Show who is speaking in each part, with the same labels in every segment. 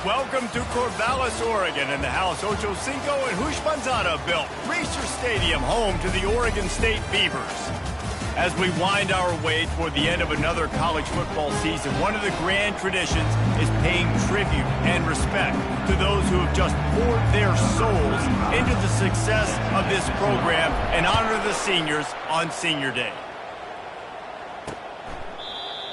Speaker 1: Welcome to Corvallis, Oregon, in the house Ocho Cinco and Hoosh Manzana built. Reser Stadium, home to the Oregon State Beavers. As we wind our way toward the end of another college football season, one of the grand traditions is paying tribute and respect to those who have just poured their souls into the success of this program and honor the seniors on Senior Day.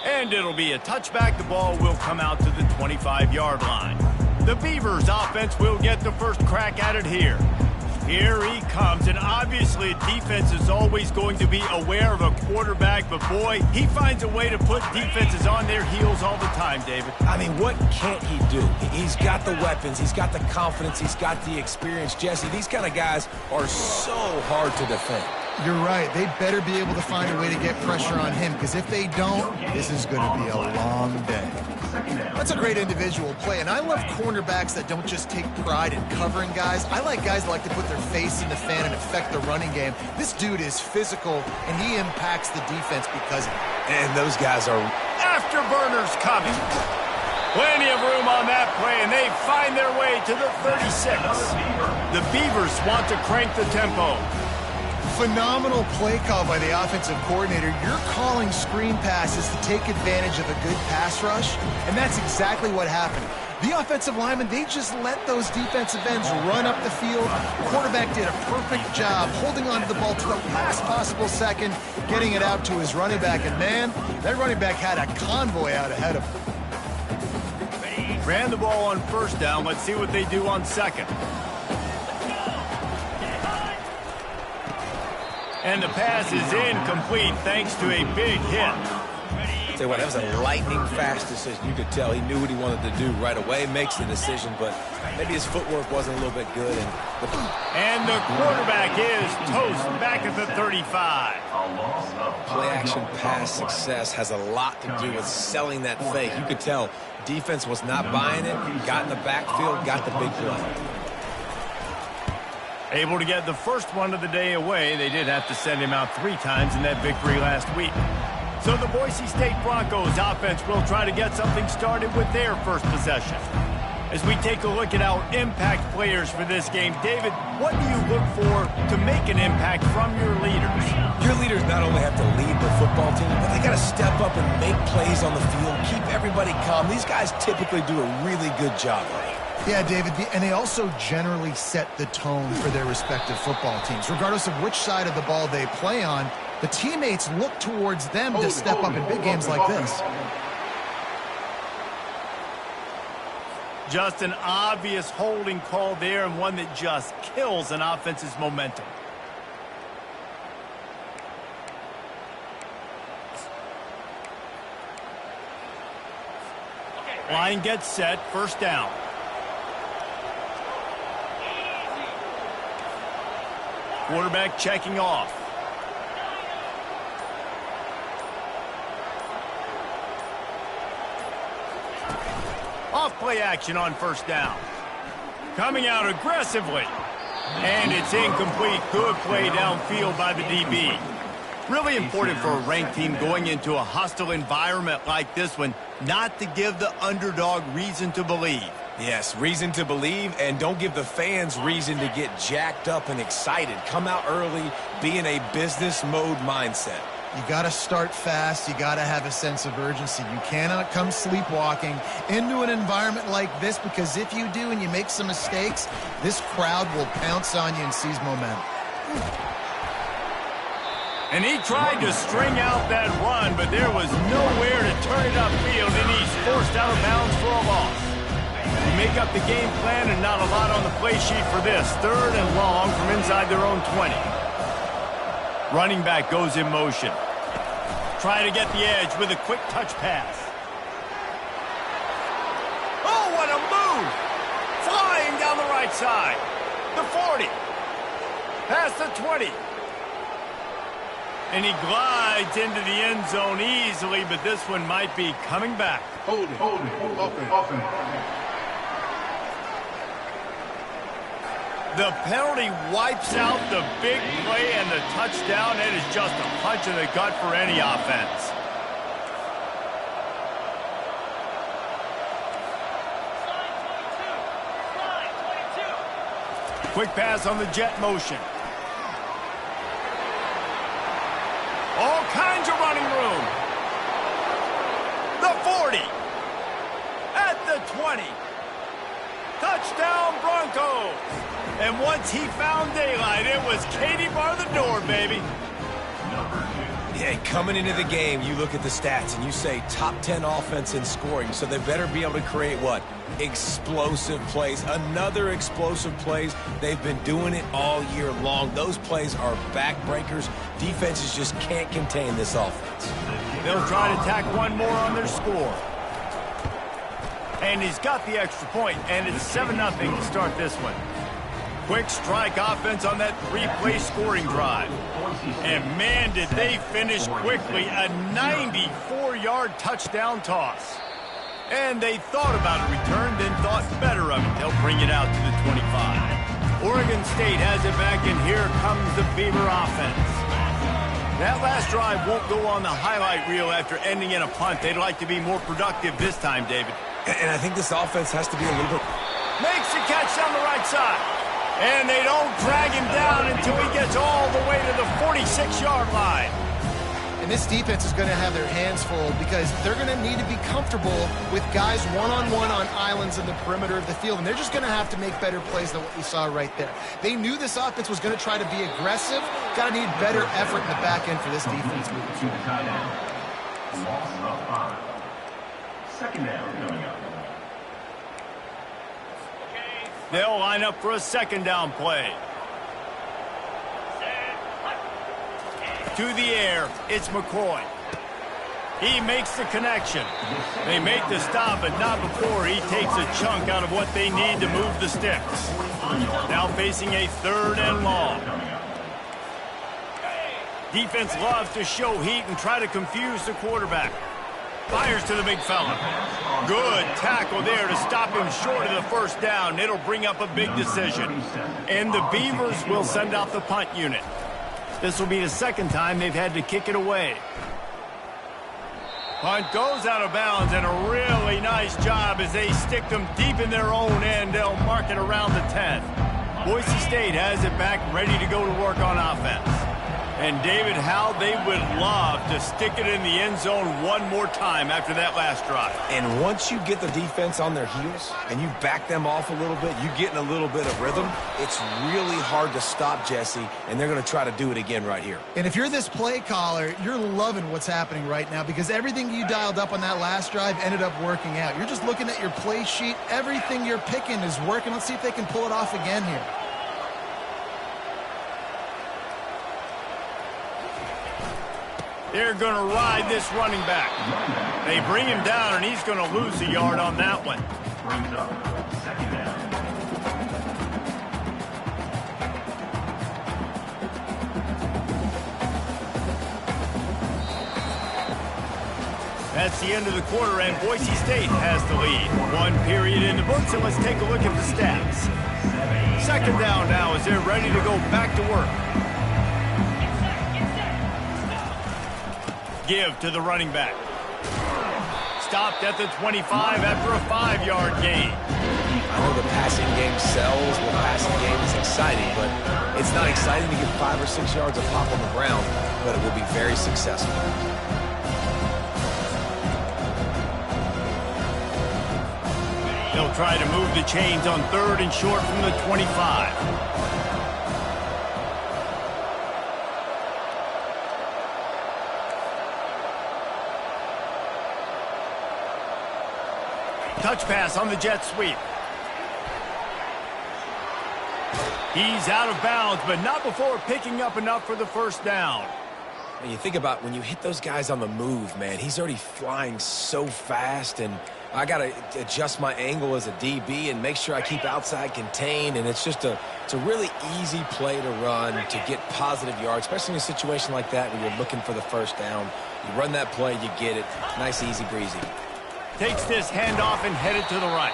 Speaker 1: And it'll be a touchback. The ball will come out to the 25-yard line. The Beavers offense will get the first crack at it here. Here he comes, and obviously defense is always going to be aware of a quarterback, but boy, he finds a way to put defenses on their heels all the time, David.
Speaker 2: I mean, what can't he do? He's got the weapons, he's got the confidence, he's got the experience. Jesse, these kind of guys are so hard to defend.
Speaker 3: You're right. They better be able to find a way to get pressure on him, because if they don't, this is going to be a long day. That's a great individual play, and I love cornerbacks that don't just take pride in covering guys. I like guys that like to put their face in the fan and affect the running game. This dude is physical, and he impacts the defense because of it.
Speaker 2: And those guys are
Speaker 1: afterburners coming. Plenty of room on that play, and they find their way to the 36. The Beavers want to crank the tempo.
Speaker 3: Phenomenal play call by the offensive coordinator. You're calling screen passes to take advantage of a good pass rush, and that's exactly what happened. The offensive linemen, they just let those defensive ends run up the field. The quarterback did a perfect job holding on to the ball to the last possible second, getting it out to his running back, and man, that running back had a convoy out ahead of him.
Speaker 1: Ran the ball on first down. Let's see what they do on second. And the pass is incomplete thanks to a big hit.
Speaker 2: I'll tell you what, that was a lightning-fast decision. You could tell he knew what he wanted to do right away, makes the decision, but maybe his footwork wasn't a little bit good.
Speaker 1: And the quarterback is toast back at the 35.
Speaker 2: Play-action pass success has a lot to do with selling that fake. You could tell defense was not buying it, got in the backfield, got the big play.
Speaker 1: Able to get the first one of the day away. They did have to send him out 3 times in that victory last week. So the Boise State Broncos offense will try to get something started with their first possession. As we take a look at our impact players for this game, David, what do you look for to make an impact from your leaders?
Speaker 2: Your leaders not only have to lead the football team, but they got to step up and make plays on the field, keep everybody calm. These guys typically do a really good job of it.
Speaker 3: Yeah, David, and they also generally set the tone for their respective football teams. Regardless of which side of the ball they play on, the teammates look towards them to step up in big games like this.
Speaker 1: Just an obvious holding call there, and one that just kills an offense's momentum. Line gets set, first down. Quarterback checking off. Off play action on first down. Coming out aggressively. And it's incomplete. Good play downfield by the DB. Really important for a ranked team going into a hostile environment like this one, not to give the underdog reason to believe.
Speaker 2: Yes, reason to believe, and don't give the fans reason to get jacked up and excited. Come out early, be in a business mode mindset.
Speaker 3: You got to start fast. You got to have a sense of urgency. You cannot come sleepwalking into an environment like this, because if you do and you make some mistakes, this crowd will pounce on you and seize momentum.
Speaker 1: And he tried to string out that run, but there was nowhere to turn it upfield, and he's forced out of bounds for a loss. You make up the game plan, and not a lot on the play sheet for this. 3rd and long from inside their own 20. Running back goes in motion. Trying to get the edge with a quick touch pass. Oh, what a move! Flying down the right side. The 40. Past the 20. And he glides into the end zone easily, but this one might be coming back.
Speaker 4: Hold it, open.
Speaker 1: The penalty wipes out the big play and the touchdown. It is just a punch in the gut for any offense. Quick pass on the jet motion. All kinds of running room. The 40. At the 20. Touchdown Broncos. And once he found daylight, it was Katie bar the door, baby.
Speaker 2: Yeah, coming into the game, you look at the stats and you say top 10 offense in scoring, so they better be able to create what? Explosive plays. Another explosive plays. They've been doing it all year long. Those plays are backbreakers. Defenses just can't contain this offense.
Speaker 1: They'll try to tack one more on their score. And he's got the extra point, and it's 7-0 to start this one. Quick strike offense on that 3-play scoring drive. And man, did they finish quickly. A 94-yard touchdown toss. And they thought about a return, then thought better of it. They'll bring it out to the 25. Oregon State has it back, and here comes the Beaver offense. That last drive won't go on the highlight reel after ending in a punt. They'd like to be more productive this time, David.
Speaker 2: And I think this offense has to be a little bit...
Speaker 1: Makes the catch down the right side. And they don't drag him down until he gets all the way to the 46-yard line.
Speaker 3: And this defense is going to have their hands full because they're going to need to be comfortable with guys one-on-one on islands in the perimeter of the field. And they're just going to have to make better plays than what we saw right there. They knew this offense was going to try to be aggressive. Got to need better effort in the back end for this defense moving forward.
Speaker 4: Second down coming up.
Speaker 1: They'll line up for a second down play. To the air, it's McCoy. He makes the connection. They make the stop, but not before he takes a chunk out of what they need to move the sticks. Now facing a 3rd and long. Defense loves to show heat and try to confuse the quarterback. Fires to the big fella. Good tackle there to stop him short of the first down. It'll bring up a big decision. And the Beavers will send out the punt unit. This will be the second time they've had to kick it away. Punt goes out of bounds, and a really nice job as they stick them deep in their own end. They'll mark it around the 10th. Boise State has it back, ready to go to work on offense. And David, how they would love to stick it in the end zone one more time after that last drive.
Speaker 2: And once you get the defense on their heels and you back them off a little bit, you get in a little bit of rhythm, it's really hard to stop, Jesse, and they're going to try to do it again right here.
Speaker 3: And if you're this play caller, you're loving what's happening right now because everything you dialed up on that last drive ended up working out. You're just looking at your play sheet. Everything you're picking is working. Let's see if they can pull it off again here.
Speaker 1: They're going to ride this running back. They bring him down, and he's going to lose a yard on that one.
Speaker 4: Brings up second down.
Speaker 1: That's the end of the quarter, and Boise State has the lead. 1 period in the books, and let's take a look at the stats. Second down now as they're ready to go back to work. Give to the running back. Stopped at the 25 after a 5-yard gain.
Speaker 2: I know the passing game sells, the passing game is exciting, but it's not exciting to get 5 or 6 yards of pop on the ground, but it will be very successful.
Speaker 1: They'll try to move the chains on 3rd and short from the 25. Touch pass on the jet sweep. He's out of bounds, but not before picking up enough for the first down.
Speaker 2: And you think about when you hit those guys on the move, man, he's already flying so fast, and I got to adjust my angle as a DB and make sure I keep outside contained, and it's just a really easy play to run to get positive yards, especially in a situation like that where you're looking for the first down. You run that play, you get it. Nice, easy, breezy.
Speaker 1: Takes this handoff and headed to the right.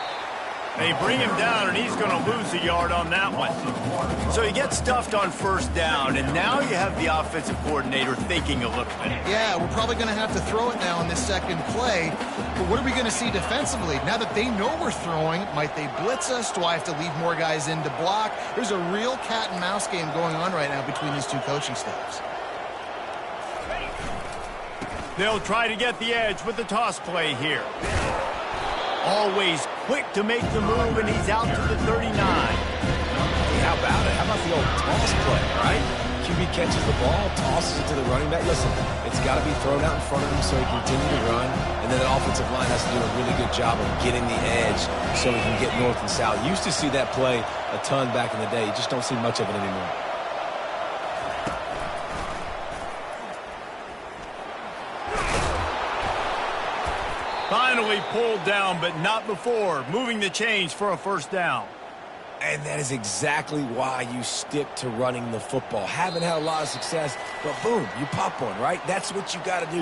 Speaker 1: They bring him down, and he's going to lose a yard on that one. So he gets stuffed on first down, and now you have the offensive coordinator thinking a little bit.
Speaker 3: Yeah, we're probably going to have to throw it now in this second play. But what are we going to see defensively? Now that they know we're throwing, might they blitz us? Do I have to leave more guys in to block? There's a real cat and mouse game going on right now between these two coaching staffs.
Speaker 1: They'll try to get the edge with the toss play here. Always quick to make the move, and he's out to the 39.
Speaker 2: Hey, how about it? How about the old toss play, right? QB catches the ball, tosses it to the running back. Listen, it's got to be thrown out in front of him so he can continue to run, and then the offensive line has to do a really good job of getting the edge so he can get north and south. Used to see that play a ton back in the day. You just don't see much of it anymore.
Speaker 1: Finally pulled down, but not before. Moving the chains for a first down.
Speaker 2: And that is exactly why you stick to running the football. Haven't had a lot of success, but boom, you pop one, right? That's what you got to do.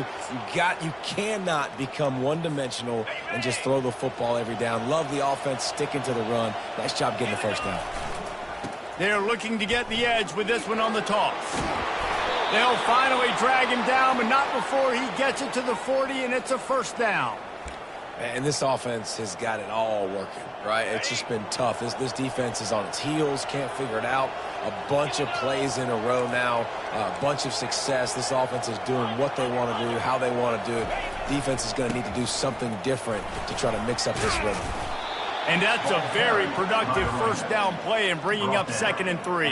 Speaker 2: You cannot become one-dimensional and just throw the football every down. Love the offense, sticking to the run. Nice job getting the first down.
Speaker 1: They're looking to get the edge with this one on the toss. They'll finally drag him down, but not before he gets it to the 40, and it's a first down.
Speaker 2: And this offense has got it all working, right? It's just been tough. This defense is on its heels, can't figure it out. A bunch of plays in a row now, a bunch of success. This offense is doing what they want to do, how they want to do it. Defense is going to need to do something different to try to mix up this rhythm.
Speaker 1: And that's a very productive first down play and bringing up 2nd and 3.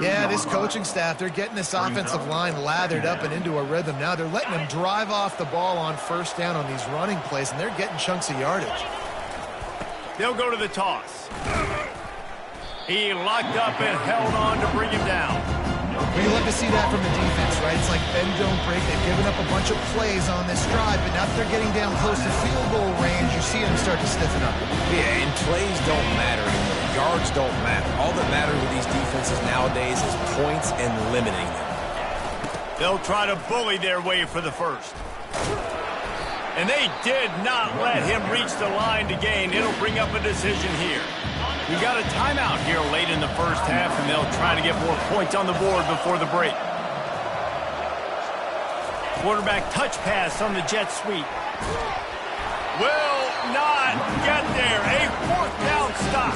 Speaker 3: Yeah, this coaching staff, they're getting this offensive line lathered up and into a rhythm. Now they're letting them drive off the ball on first down on these running plays, and they're getting chunks of yardage.
Speaker 1: They'll go to the toss. He locked up and held on to bring him down.
Speaker 3: Well, you love to see that from the defense, right? It's like bend, don't break. They've given up a bunch of plays on this drive, but now that they're getting down close to field goal range, you see them start to stiffen up.
Speaker 2: Yeah, and plays don't matter anymore. Yards don't matter. All that matters with these defenses nowadays is points and limiting them.
Speaker 1: They'll try to bully their way for the first. And they did not let him reach the line to gain. It'll bring up a decision here. We got a timeout here late in the first half, and they'll try to get more points on the board before the break. Quarterback touch pass on the jet sweep. Will not get there. A fourth down stop.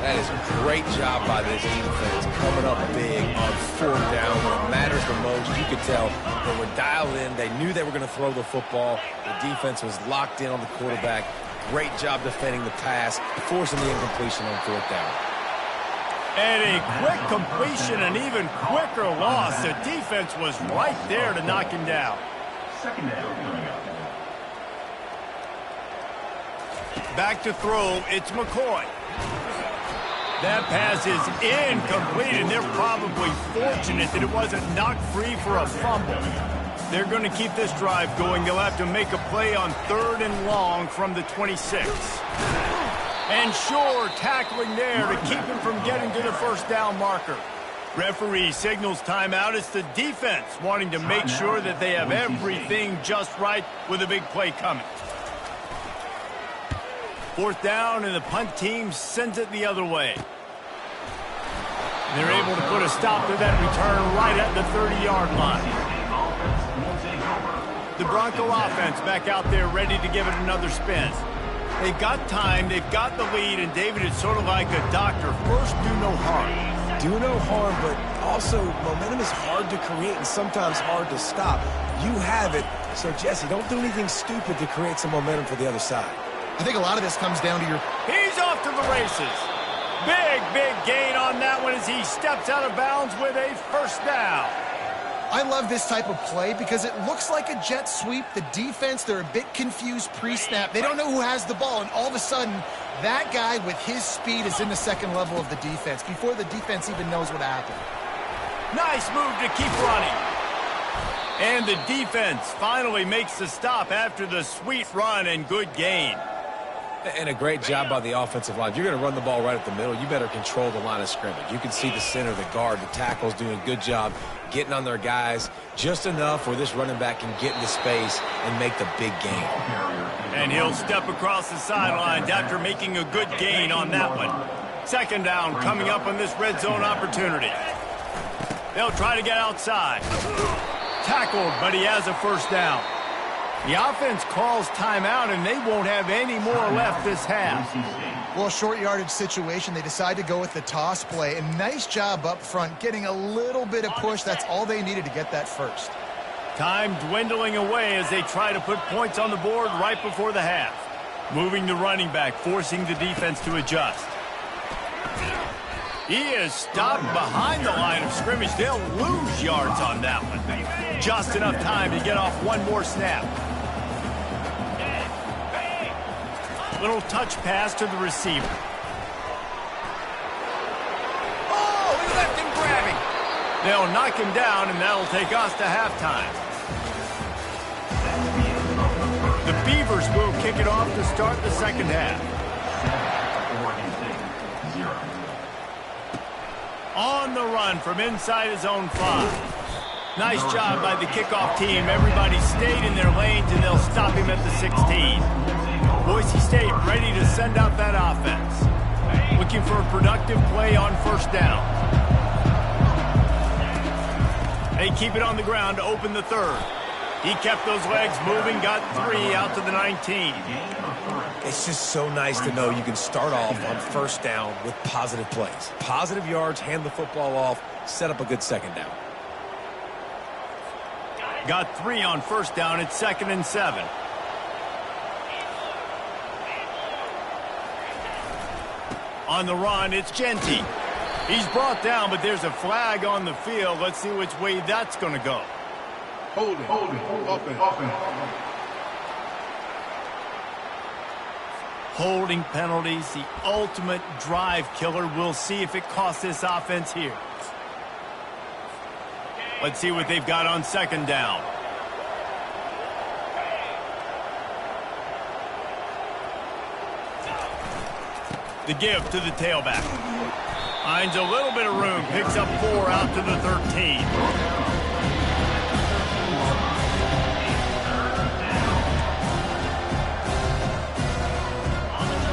Speaker 2: That is a great job by this defense, coming up big on fourth down when it matters the most. You could tell they were dialed in. They knew they were going to throw the football. The defense was locked in on the quarterback. Great job defending the pass, forcing the incompletion on fourth down.
Speaker 1: And a quick completion, an even quicker loss. The defense was right there to knock him down.
Speaker 4: 2nd down coming up.
Speaker 1: Back to throw, it's McCoy. That pass is incomplete, and they're probably fortunate that it wasn't knocked free for a fumble. They're going to keep this drive going. They'll have to make a play on 3rd and long from the 26. And sure, tackling there to keep him from getting to the first down marker. Referee signals timeout. It's the defense wanting to make sure that they have everything just right with a big play coming. 4th down, and the punt team sends it the other way. They're able to put a stop to that return right at the 30-yard line. The Bronco offense back out there ready to give it another spin. They've got time, they've got the lead, and David, it's sort of like a doctor. First, do no harm.
Speaker 2: Do no harm, but also momentum is hard to create and sometimes hard to stop. You have it, so Jesse, don't do anything stupid to create some momentum for the other side.
Speaker 3: I think a lot of this comes down to your...
Speaker 1: He's off to the races. Big gain on that one as he steps out of bounds with a first down.
Speaker 3: I love this type of play because it looks like a jet sweep. The defense, they're a bit confused pre-snap. They don't know who has the ball, and all of a sudden, that guy with his speed is in the second level of the defense before the defense even knows what happened.
Speaker 1: Nice move to keep running. And the defense finally makes the stop after the sweet run and good gain.
Speaker 2: And a great job by the offensive line. If you're going to run the ball right at the middle, you better control the line of scrimmage. You can see the center, the guard, the tackles doing a good job getting on their guys just enough where this running back can get into space and make the big gain.
Speaker 1: And he'll step across the sidelines after making a good gain on that one. Second down coming up on this red zone opportunity. They'll try to get outside. Tackled, but he has a first down. The offense calls timeout, and they won't have any more left this half.
Speaker 3: Well, short yardage situation, they decide to go with the toss play. And nice job up front, getting a little bit of push. That's all they needed to get that first.
Speaker 1: Time dwindling away as they try to put points on the board right before the half. Moving the running back, forcing the defense to adjust. He is stopped behind the line of scrimmage. They'll lose yards on that one. Just enough time to get off one more snap. Little touch pass to the receiver. Oh, he left him grabbing. They'll knock him down, and that'll take us to halftime. The Beavers will kick it off to start the second half. On the run from inside his own 5. Nice job by the kickoff team. Everybody stayed in their lanes, and they'll stop him at the 16. Boise State ready to send out that offense. Looking for a productive play on first down. They keep it on the ground to open the third. He kept those legs moving, got 3 out to the 19.
Speaker 2: It's just so nice to know you can start off on first down with positive plays. Positive yards, hand the football off, set up a good second down.
Speaker 1: Got 3 on first down. It's 2nd and 7. On the run, it's Genty. He's brought down, but there's a flag on the field. Let's see which way that's going to go.
Speaker 5: Holding.
Speaker 1: Holding penalties, the ultimate drive killer. We'll see if it costs this offense here. Let's see what they've got on second down. The give to the tailback. Finds a little bit of room. Picks up 4 out to the 13.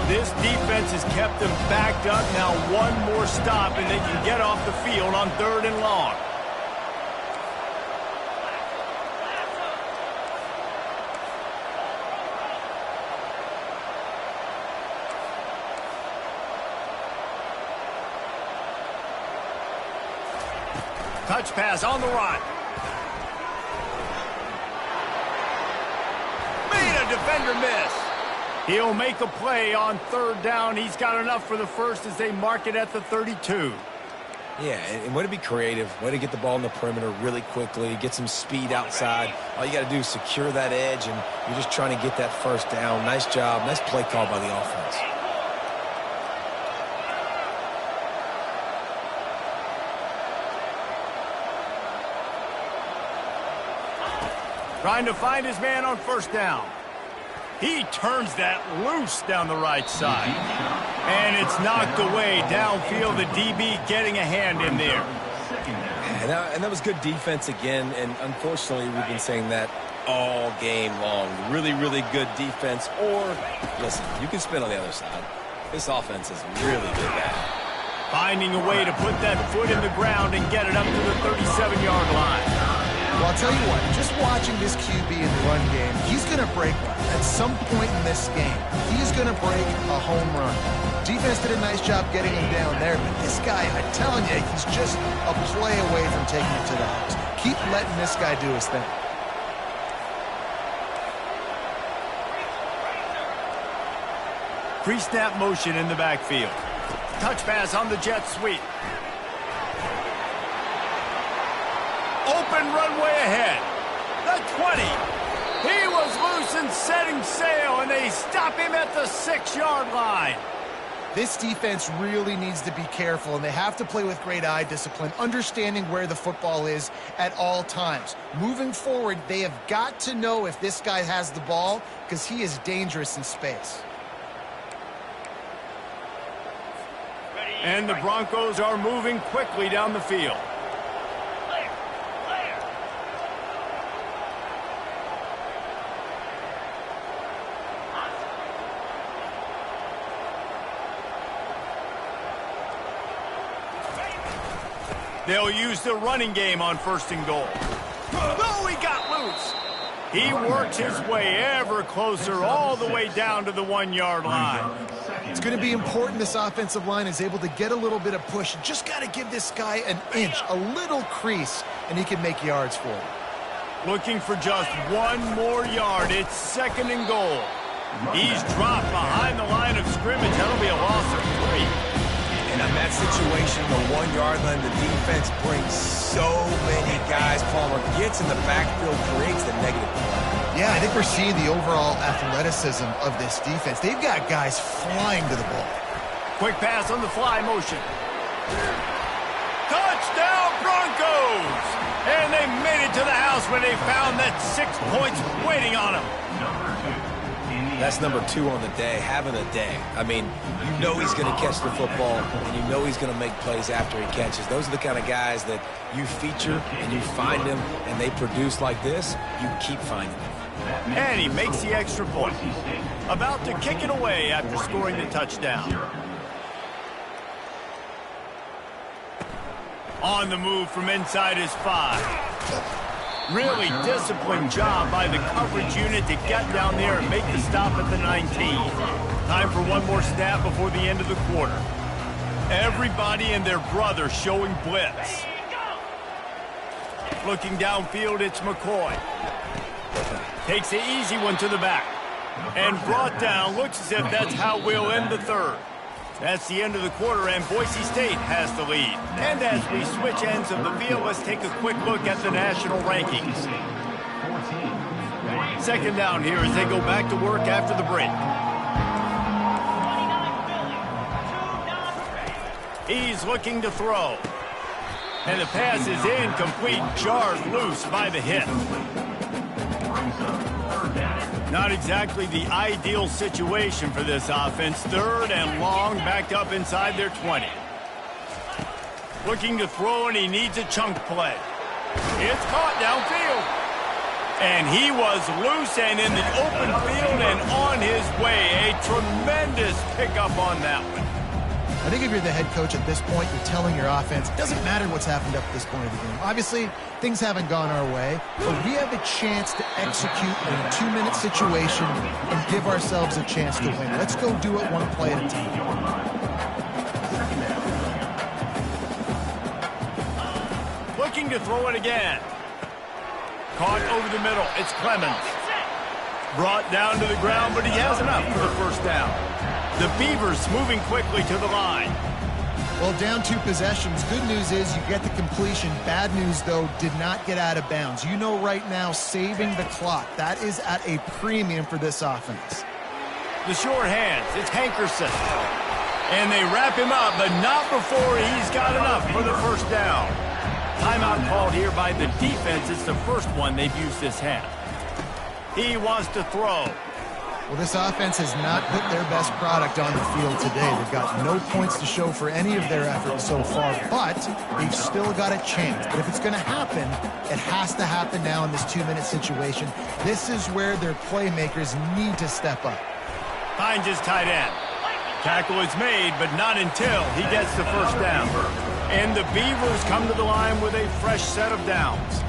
Speaker 1: This defense has kept them backed up. Now one more stop, and they can get off the field on 3rd and long. Touch pass on the run. Made a defender miss. He'll make a play on 3rd down. He's got enough for the first as they mark it at the 32.
Speaker 2: Yeah, and way to be creative, way to get the ball in the perimeter really quickly, get some speed outside. All you got to do is secure that edge, and you're just trying to get that first down. Nice job, nice play call by the offense.
Speaker 1: Trying to find his man on first down. He turns that loose down the right side. And it's knocked away downfield. The DB getting a hand in there.
Speaker 2: And that was good defense again. And unfortunately, we've been saying that all game long. Really, really good defense. Or, listen, you can spin on the other side. This offense is really good at it.
Speaker 1: Finding a way to put that foot in the ground and get it up to the 37-yard line.
Speaker 3: Well, I'll tell you what, just watching this QB in the run game, he's going to break one. At some point in this game, he's going to break a home run. Defense did a nice job getting him down there, but this guy, I'm telling you, he's just a play away from taking it to the house. Keep letting this guy do his thing.
Speaker 1: Pre-snap motion in the backfield. Touch pass on the jet sweep. Open runway ahead. The 20. He was loose and setting sail, and they stop him at the 6-yard line.
Speaker 3: This defense really needs to be careful, and they have to play with great eye discipline, understanding where the football is at all times. Moving forward, they have got to know if this guy has the ball, because he is dangerous in space.
Speaker 1: And the Broncos are moving quickly down the field. They'll use the running game on 1st and goal. Oh, he got loose. He works his way ever closer all the way down to the 1-yard line.
Speaker 3: It's going to be important this offensive line is able to get a little bit of push. Just got to give this guy an inch, a little crease, and he can make yards for him.
Speaker 1: Looking for just 1 more yard. It's 2nd and goal. He's dropped behind the line of scrimmage. That'll be a loss of 3.
Speaker 2: And in that situation, the 1-yard line, the defense brings so many guys. Palmer gets in the backfield, creates the negative play.
Speaker 3: Yeah, I think we're seeing the overall athleticism of this defense. They've got guys flying to the ball.
Speaker 1: Quick pass on the fly motion. Touchdown, Broncos! And they made it to the house when they found that 6 points waiting on them.
Speaker 2: That's number 2 on the day, having a day. I mean, you know he's going to catch the football, and you know he's going to make plays after he catches. Those are the kind of guys that you feature and you find them, and they produce like this, you keep finding them.
Speaker 1: And he makes the extra point. About to kick it away after scoring the touchdown. On the move from inside his 5. Really disciplined job by the coverage unit to get down there and make the stop at the 19. Time for 1 more snap before the end of the quarter. Everybody and their brother showing blitz. Looking downfield, it's McCoy. Takes the easy one to the back. And brought down. Looks as if that's how we'll end the 3rd. That's the end of the quarter, and Boise State has the lead. And as we switch ends of the field, let's take a quick look at the national rankings. 2nd down here as they go back to work after the break. He's looking to throw. And the pass is incomplete, jarred loose by the hit. Not exactly the ideal situation for this offense. 3rd and long, backed up inside their 20. Looking to throw, and he needs a chunk play. It's caught downfield. And he was loose and in the open field and on his way. A tremendous pickup on that one.
Speaker 3: I think if you're the head coach at this point, you're telling your offense, it doesn't matter what's happened up to this point of the game. Obviously, things haven't gone our way, but we have a chance to execute in a 2-minute situation and give ourselves a chance to win. Let's go do it 1 play at a time.
Speaker 1: Looking to throw it again. Caught over the middle. It's Clemens. Brought down to the ground, but he has enough for the 1st down. The Beavers moving quickly to the line.
Speaker 3: Well, down 2 possessions. Good news is you get the completion. Bad news, though, did not get out of bounds. You know right now, saving the clock. That is at a premium for this offense.
Speaker 1: The short hands. It's Hankerson. And they wrap him up, but not before he's got enough for the 1st down. Timeout called here by the defense. It's the 1st one they've used this half. He wants to throw.
Speaker 3: Well, this offense has not put their best product on the field today. They've got no points to show for any of their efforts so far, but they've still got a chance. But if it's going to happen, it has to happen now in this 2-minute situation. This is where their playmakers need to step up.
Speaker 1: Finds his tight end. Tackle is made, but not until he gets the 1st down. And the Beavers come to the line with a fresh set of downs.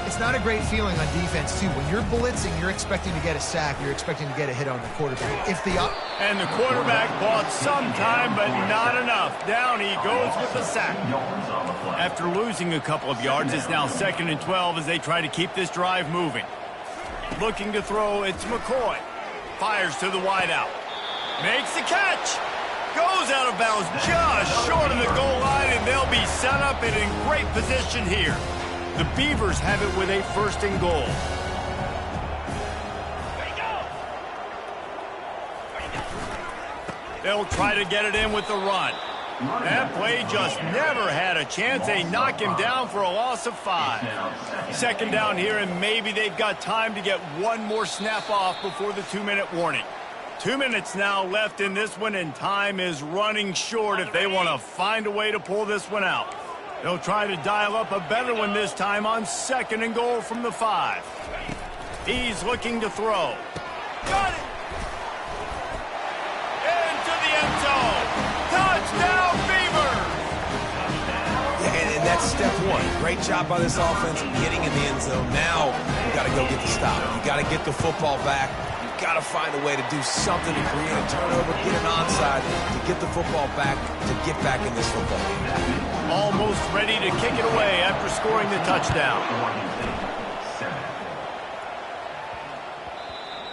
Speaker 3: It's not a great feeling on defense, too. When you're blitzing, you're expecting to get a sack. You're expecting to get a hit on the quarterback.
Speaker 1: And the quarterback bought some time, but not enough. Down he goes with the sack. After losing a couple of yards, it's now 2nd and 12 as they try to keep this drive moving. Looking to throw, it's McCoy. Fires to the wideout. Makes the catch. Goes out of bounds just short of the goal line, and they'll be set up and in great position here. The Beavers have it with a 1st and goal. They'll try to get it in with the run. That play just never had a chance. They knock him down for a loss of 5. 2nd down here, and maybe they've got time to get 1 more snap off before the 2-minute warning. 2 minutes now left in this one, and time is running short if they want to find a way to pull this one out. They'll try to dial up a better one this time on 2nd and goal from the 5. He's looking to throw. Got it! Into the end zone. Touchdown, Beavers!
Speaker 2: Yeah, and that's step one. Great job by this offense getting in the end zone. Now you got to go get the stop. You got to get the football back. You've got to find a way to do something to create a turnover, get an onside, to get the football back, to get back in this football game.
Speaker 1: Almost ready to kick it away after scoring the touchdown.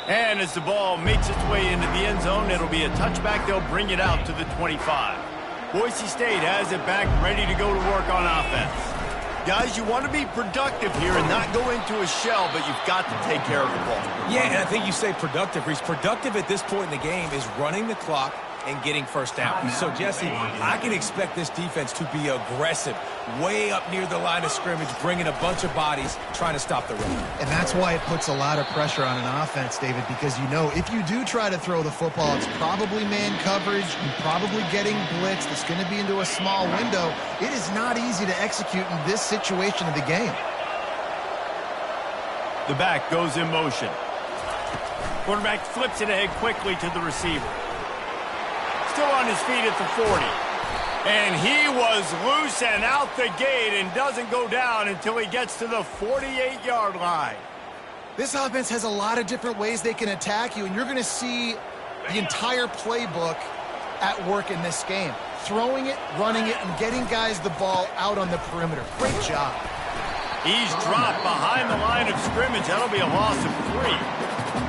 Speaker 1: And as the ball makes its way into the end zone, it'll be a touchback. They'll bring it out to the 25. Boise State has it back, ready to go to work on offense. Guys, you want to be productive here and not go into a shell, but you've got to take care of the ball.
Speaker 2: Yeah, and I think you say productive, Reese. Productive at this point in the game is running the clock and getting first down. So, Jesse, I can expect this defense to be aggressive, way up near the line of scrimmage, bringing a bunch of bodies, trying to stop the run.
Speaker 3: And that's why it puts a lot of pressure on an offense, David, because you know if you do try to throw the football, it's probably man coverage, you're probably getting blitzed, it's going to be into a small window. It is not easy to execute in this situation of the game.
Speaker 1: The back goes in motion. Quarterback flips it ahead quickly to the receiver. Still on his feet at the 40. And he was loose and out the gate and doesn't go down until he gets to the 48-yard line.
Speaker 3: This offense has a lot of different ways they can attack you, and you're going to see the entire playbook at work in this game. Throwing it, running it, and getting guys the ball out on the perimeter. Great job.
Speaker 1: He's dropped behind the line of scrimmage. That'll be a loss of 3.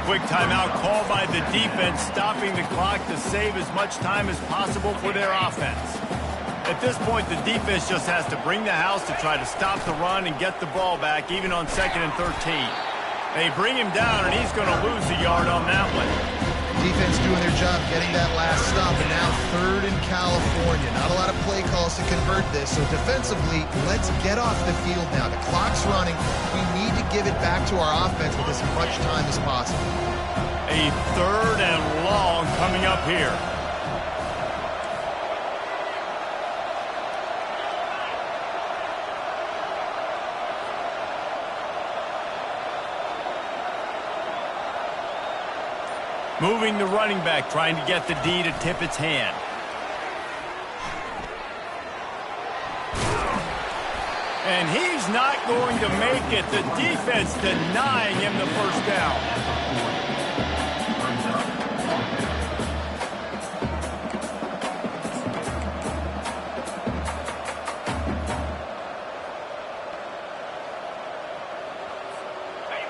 Speaker 1: Quick timeout called by the defense, stopping the clock to save as much time as possible for their offense. At this point, the defense just has to bring the house to try to stop the run and get the ball back, even on 2nd and 13. They bring him down, and he's going to lose a yard on that one.
Speaker 3: Defense doing their job, getting that last stop, and now 3rd in California. Not a lot of play calls to convert this, so defensively, let's get off the field now. The clock's running. We need to give it back to our offense with as much time as possible.
Speaker 1: A 3rd and long coming up here. Moving the running back, trying to get the D to tip its hand. And he's not going to make it. The defense denying him the first down.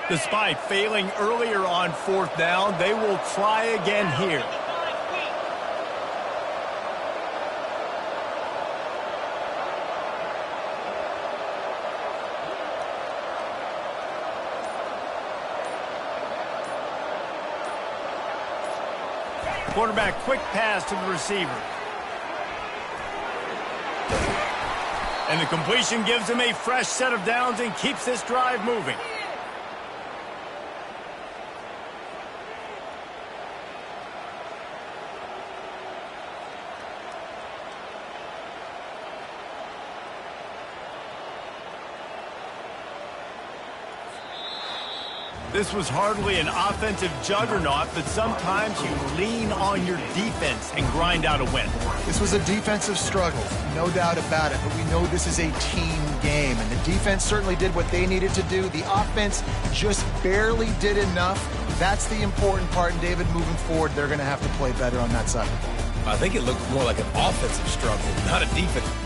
Speaker 1: Despite failing earlier on 4th down, they will try again here. Quarterback quick pass to the receiver. And the completion gives him a fresh set of downs and keeps this drive moving. This was hardly an offensive juggernaut, but sometimes you lean on your defense and grind out a win.
Speaker 3: This was a defensive struggle, no doubt about it, but we know this is a team game, and the defense certainly did what they needed to do. The offense just barely did enough. That's the important part, and David, moving forward, they're going to have to play better on that side of the ball.
Speaker 2: I think it looked more like an offensive struggle, not a defense.